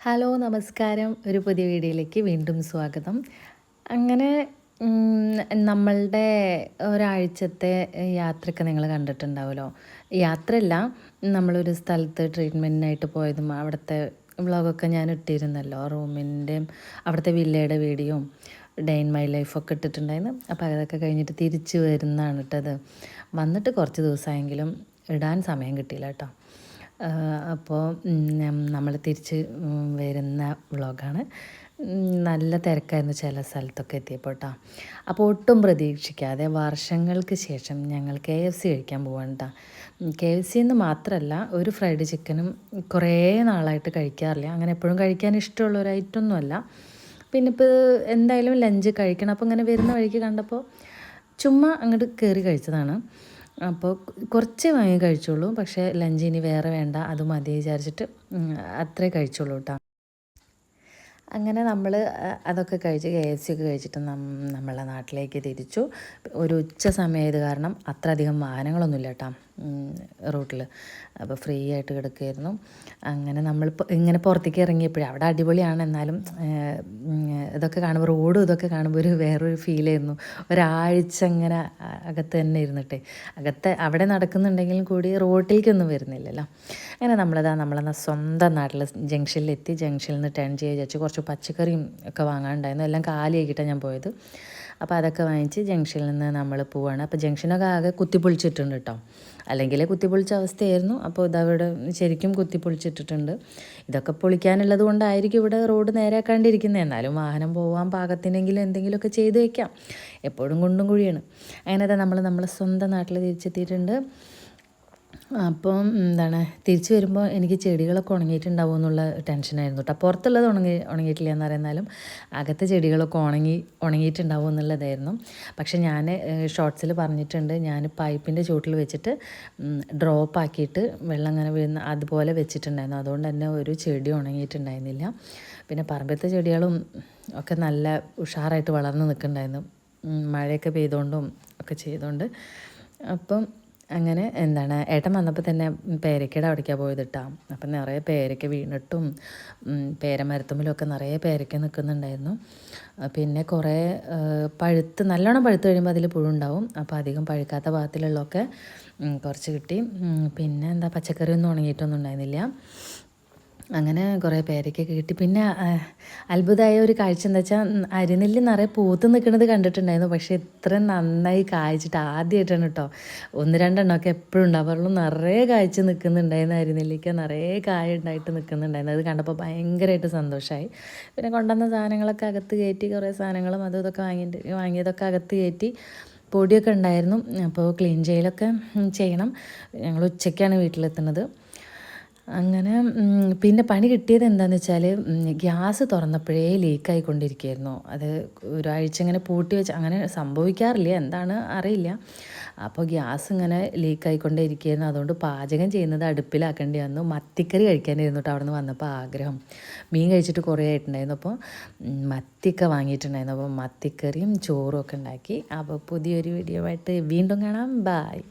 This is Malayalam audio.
ഹലോ നമസ്കാരം. ഒരു പുതിയ വീഡിയോയിലേക്ക് വീണ്ടും സ്വാഗതം. അങ്ങനെ നമ്മളുടെ ഒരാഴ്ചത്തെ യാത്രയൊക്കെ നിങ്ങൾ കണ്ടിട്ടുണ്ടാവുമല്ലോ. യാത്രയല്ല, നമ്മളൊരു സ്ഥലത്ത് ട്രീറ്റ്മെൻറ്റിനായിട്ട് പോയതും അവിടുത്തെ വ്ളോഗൊക്കെ ഞാൻ ഇട്ടിരുന്നല്ലോ. റൂമിൻ്റെയും അവിടുത്തെ വില്ലയുടെ വീഡിയോയും ഡേ ഇൻ മൈ ലൈഫൊക്കെ ഇട്ടിട്ടുണ്ടായിരുന്നു. അപ്പോൾ അതൊക്കെ കഴിഞ്ഞിട്ട് തിരിച്ച് വരുന്നതാണ് ഇട്ടത്. വന്നിട്ട് കുറച്ച് ദിവസമായെങ്കിലും ഇടാൻ സമയം കിട്ടിയില്ല കേട്ടോ. അപ്പോൾ നമ്മൾ തിരിച്ച് വരുന്ന വ്ളോഗാണ്. നല്ല തിരക്കായിരുന്നു ചില സ്ഥലത്തൊക്കെ എത്തിയപ്പോൾ കേട്ടോ. അപ്പോൾ ഒട്ടും പ്രതീക്ഷിക്കാതെ വർഷങ്ങൾക്ക് ശേഷം ഞങ്ങൾ KFC കഴിക്കാൻ പോവാണ് കേട്ടോ. KFC എന്ന് മാത്രമല്ല, ഒരു ഫ്രൈഡ് ചിക്കനും കുറേ നാളായിട്ട് കഴിക്കാറില്ല. അങ്ങനെ എപ്പോഴും കഴിക്കാൻ ഇഷ്ടമുള്ള ഒരു ഐറ്റമൊന്നുമല്ല. പിന്നെ ഇപ്പോൾ എന്തായാലും ലഞ്ച് കഴിക്കണം. അപ്പോൾ ഇങ്ങനെ വരുന്ന വഴിക്ക് കണ്ടപ്പോൾ ചുമ്മാ അങ്ങോട്ട് കയറി കഴിച്ചതാണ്. അപ്പോൾ കുറച്ച് വാങ്ങി കഴിച്ചുള്ളൂ. പക്ഷേ ലഞ്ച് ഇനി വേറെ വേണ്ട, അത് മതി വിചാരിച്ചിട്ട് അത്രേ കഴിച്ചുള്ളൂ കേട്ടോ. അങ്ങനെ നമ്മൾ അതൊക്കെ കഴിച്ച് KFC ഒക്കെ കഴിച്ചിട്ട് നമ്മളെ നാട്ടിലേക്ക് തിരിച്ചു. ഒരു ഉച്ച സമയമായത് കാരണം അത്ര അധികം വാഹനങ്ങളൊന്നുമില്ല കേട്ടോ റൂട്ടിൽ. അപ്പോൾ ഫ്രീ ആയിട്ട് കിടക്കുകയായിരുന്നു. അങ്ങനെ നമ്മളിപ്പോൾ ഇങ്ങനെ പുറത്തേക്ക് ഇറങ്ങിയപ്പോഴേ അവിടെ അടിപൊളിയാണ്. എന്നാലും ഇതൊക്കെ കാണുമ്പോൾ റോഡും ഇതൊക്കെ കാണുമ്പോൾ വേറൊരു ഫീലായിരുന്നു. ഒരാഴ്ച ഇങ്ങനെ അകത്ത് തന്നെ ഇരുന്നിട്ടേ, അവിടെ നടക്കുന്നുണ്ടെങ്കിലും കൂടി റോട്ടിലേക്കൊന്നും വരുന്നില്ലല്ലോ. അങ്ങനെ നമ്മളെ സ്വന്തം നാട്ടിൽ ജംഗ്ഷനിലെത്തി. ജംഗ്ഷനിൽ നിന്ന് ടേൺ ചെയ്ത് വെച്ച് കുറച്ച് പച്ചക്കറിയും ഒക്കെ വാങ്ങാനുണ്ടായിരുന്നു. എല്ലാം കാലിയാക്കിയിട്ടാണ് ഞാൻ പോയത്. അപ്പോൾ അതൊക്കെ വാങ്ങിച്ച് ജംഗ്ഷനിൽ നിന്ന് നമ്മൾ പോവാണ്. അപ്പോൾ ജംഗ്ഷനൊക്കെ ആകെ കുത്തിപ്പൊളിച്ചിട്ടുണ്ട് കേട്ടോ. അല്ലെങ്കിൽ കുത്തിപ്പൊളിച്ച അവസ്ഥയായിരുന്നു. അപ്പോൾ ഇതവിടെ ശരിക്കും കുത്തിപ്പൊളിച്ചിട്ടിട്ടുണ്ട്. ഇതൊക്കെ പൊളിക്കാനുള്ളത് കൊണ്ടായിരിക്കും ഇവിടെ റോഡ് നേരെയാക്കാണ്ടിരിക്കുന്നത്. എന്നാലും വാഹനം പോകാൻ പാകത്തിനെങ്കിലും എന്തെങ്കിലുമൊക്കെ ചെയ്ത് വയ്ക്കാം. എപ്പോഴും കുണ്ടും കുഴിയാണ്. അങ്ങനെ നമ്മളെ സ്വന്തം നാട്ടിൽ തിരിച്ചെത്തിയിട്ടുണ്ട്. അപ്പം തിരിച്ച് വരുമ്പോൾ എനിക്ക് ചെടികളൊക്കെ ഉണങ്ങിയിട്ടുണ്ടാവും എന്നുള്ള ടെൻഷനായിരുന്നു കേട്ടോ. പുറത്തുള്ളത് ഉണങ്ങിയിട്ടില്ല എന്ന് പറയുന്നാലും അകത്തെ ചെടികളൊക്കെ ഉണങ്ങിയിട്ടുണ്ടാവും എന്നുള്ളതായിരുന്നു. പക്ഷെ ഞാൻ ഷോർട്സിൽ പറഞ്ഞിട്ടുണ്ട്, ഞാൻ പൈപ്പിൻ്റെ ചുവട്ടിൽ വെച്ചിട്ട് ഡ്രോപ്പ് ആക്കിയിട്ട് വെള്ളം അങ്ങനെ വീഴുന്ന അതുപോലെ വെച്ചിട്ടുണ്ടായിരുന്നു. അതുകൊണ്ട് തന്നെ ഒരു ചെടി ഉണങ്ങിയിട്ടുണ്ടായിരുന്നില്ല. പിന്നെ പറമ്പത്തെ ചെടികളും ഒക്കെ നല്ല ഉഷാറായിട്ട് വളർന്ന് നിൽക്കുന്നുണ്ടായിരുന്നു, മഴയൊക്കെ പെയ്തുകൊണ്ടും ഒക്കെ ചെയ്തുകൊണ്ട്. അപ്പം അങ്ങനെ ഏട്ടൻ വന്നപ്പോൾ തന്നെ പേരയ്ക്കയുടെ അവിടേക്കാണ് പോയത് കേട്ടോ. അപ്പം നിറയെ പേരയ്ക്ക വീണിട്ടും പേരമരത്തുമ്പിലൊക്കെ നിറയെ പേരയ്ക്ക നിൽക്കുന്നുണ്ടായിരുന്നു. പിന്നെ കുറേ നല്ലോണം പഴുത്ത് കഴിയുമ്പോൾ അതിൽ പുഴുണ്ടാവും. അപ്പോൾ അധികം പഴുക്കാത്ത ഭാഗത്തിലുള്ളതൊക്കെ കുറച്ച് കിട്ടി. പിന്നെ പച്ചക്കറിയൊന്നും ഉണങ്ങിയിട്ടൊന്നും ഉണ്ടായിരുന്നില്ല. അങ്ങനെ കുറേ പേരയ്ക്കൊക്കെ കിട്ടി. പിന്നെ അത്ഭുതമായ ഒരു കാഴ്ച എന്താ വെച്ചാൽ, അരിനെല്ലി നിറയെ പൂത്ത് നിൽക്കുന്നത് കണ്ടിട്ടുണ്ടായിരുന്നു. പക്ഷേ ഇത്ര നന്നായി കായ്ച്ചിട്ട് ആദ്യമായിട്ടാണ് കേട്ടോ. 1-2 എപ്പോഴും ഉണ്ടാവാറുള്ളൂ. നിറയെ കായ്ച്ച് നിൽക്കുന്നുണ്ടായിരുന്നു. അരിനെല്ലിക്ക നിറയെ കായ ഉണ്ടായിട്ട് നിൽക്കുന്നുണ്ടായിരുന്നു. അത് കണ്ടപ്പോൾ ഭയങ്കരമായിട്ട് സന്തോഷമായി. പിന്നെ കൊണ്ടുവന്ന സാധനങ്ങളൊക്കെ അകത്ത് കയറ്റി, കുറേ സാധനങ്ങളും അതും ഇതൊക്കെ വാങ്ങിയതൊക്കെ അകത്ത് കയറ്റി. പൊടിയൊക്കെ ഉണ്ടായിരുന്നു. അപ്പോൾ ക്ലീൻ ചെയ്യലൊക്കെ ചെയ്യണം. ഞങ്ങൾ ഉച്ചയ്ക്കാണ് വീട്ടിലെത്തുന്നത്. അങ്ങനെ പിന്നെ പണി കിട്ടിയത് എന്താണെന്ന് വെച്ചാൽ, ഗ്യാസ് തുറന്നപ്പോഴേ ലീക്കായിക്കൊണ്ടിരിക്കുകയായിരുന്നു. അത് ഒരാഴ്ച ഇങ്ങനെ പൂട്ടി വെച്ച്, അങ്ങനെ സംഭവിക്കാറില്ല, എന്താണ് അറിയില്ല. അപ്പോൾ ഗ്യാസ് ഇങ്ങനെ ലീക്കായിക്കൊണ്ടേ ഇരിക്കുകയായിരുന്നു. അതുകൊണ്ട് പാചകം ചെയ്യുന്നത് അടുപ്പിലാക്കേണ്ടി വന്നു. മത്തിക്കറി കഴിക്കാനായിരുന്നു കേട്ടോ അവിടെ നിന്ന് വന്നപ്പോൾ ആഗ്രഹം. മീൻ കഴിച്ചിട്ട് കുറേ ആയിട്ടുണ്ടായിരുന്നു. അപ്പോൾ മത്തിയൊക്കെ വാങ്ങിയിട്ടുണ്ടായിരുന്നു. അപ്പോൾ മത്തിക്കറിയും ചോറും ഒക്കെ ഉണ്ടാക്കി. അപ്പോൾ പുതിയൊരു വീഡിയോ ആയിട്ട് വീണ്ടും കാണാം. ബായ്.